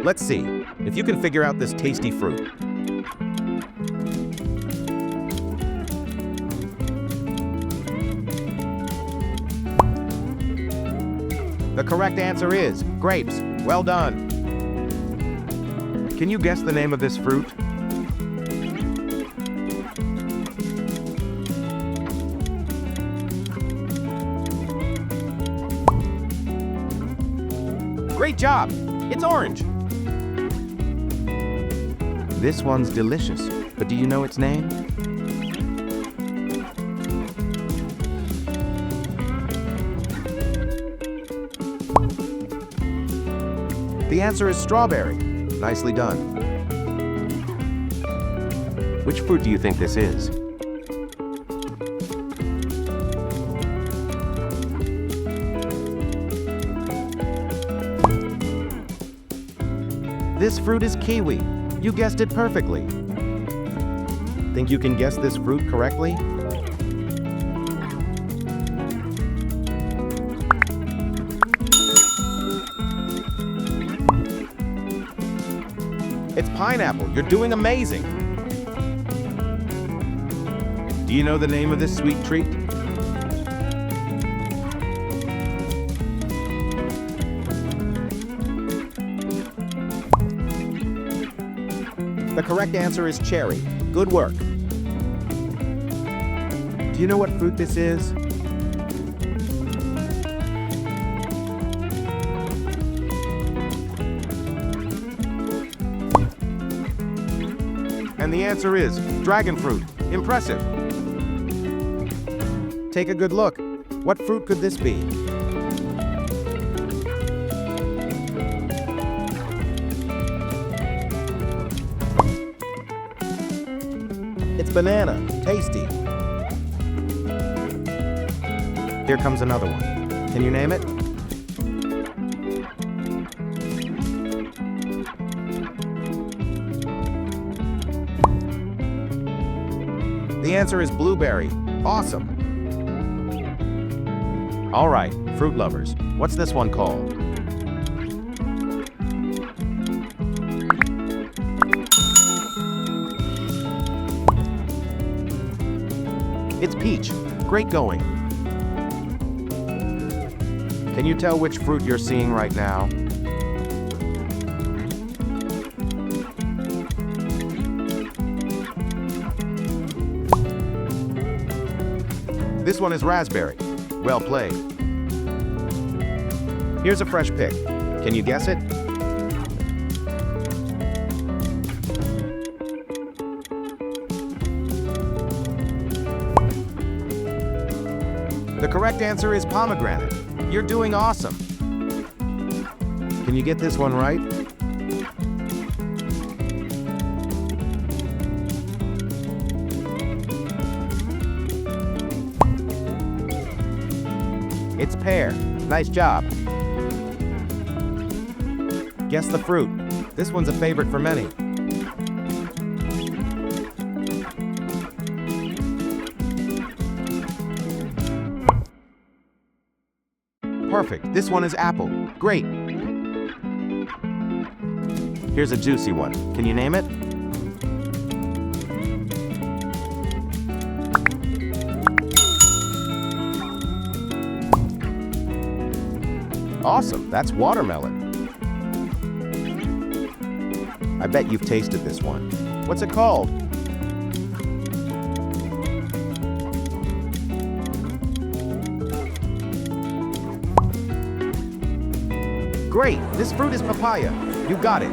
Let's see if you can figure out this tasty fruit. The correct answer is grapes. Well done. Can you guess the name of this fruit? Great job! It's orange. This one's delicious, but do you know its name? The answer is strawberry. Nicely done. Which fruit do you think this is? This fruit is kiwi. You guessed it perfectly. Think you can guess this fruit correctly? It's pineapple. You're doing amazing. Do you know the name of this sweet treat? The correct answer is cherry. Good work. Do you know what fruit this is? And the answer is dragon fruit. Impressive. Take a good look. What fruit could this be? It's banana. Tasty. Here comes another one. Can you name it? The answer is blueberry. Awesome. All right, fruit lovers, what's this one called? It's peach. Great going. Can you tell which fruit you're seeing right now? This one is raspberry. Well played. Here's a fresh pick. Can you guess it? The correct answer is pomegranate. You're doing awesome. Can you get this one right? It's pear. Nice job. Guess the fruit. This one's a favorite for many. Perfect. This one is apple. Great. Here's a juicy one. Can you name it? Awesome. That's watermelon. I bet you've tasted this one. What's it called? Great! This fruit is papaya. You got it.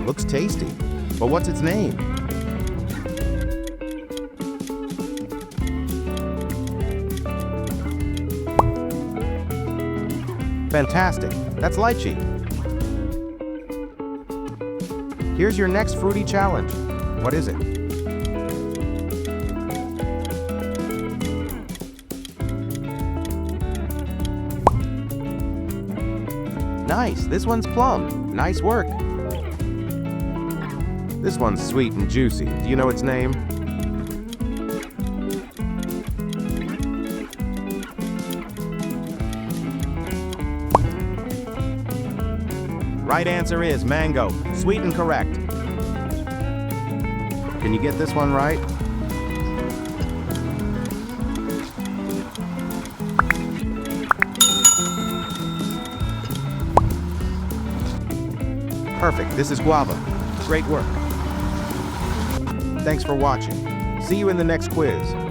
Looks tasty. But what's its name? Fantastic. That's lychee. Here's your next fruity challenge. What is it? Nice. This one's plum. Nice work. This one's sweet and juicy. Do you know its name? Right answer is mango. Sweet and correct. Can you get this one right? Perfect, this is guava. Great work. Thanks for watching. See you in the next quiz.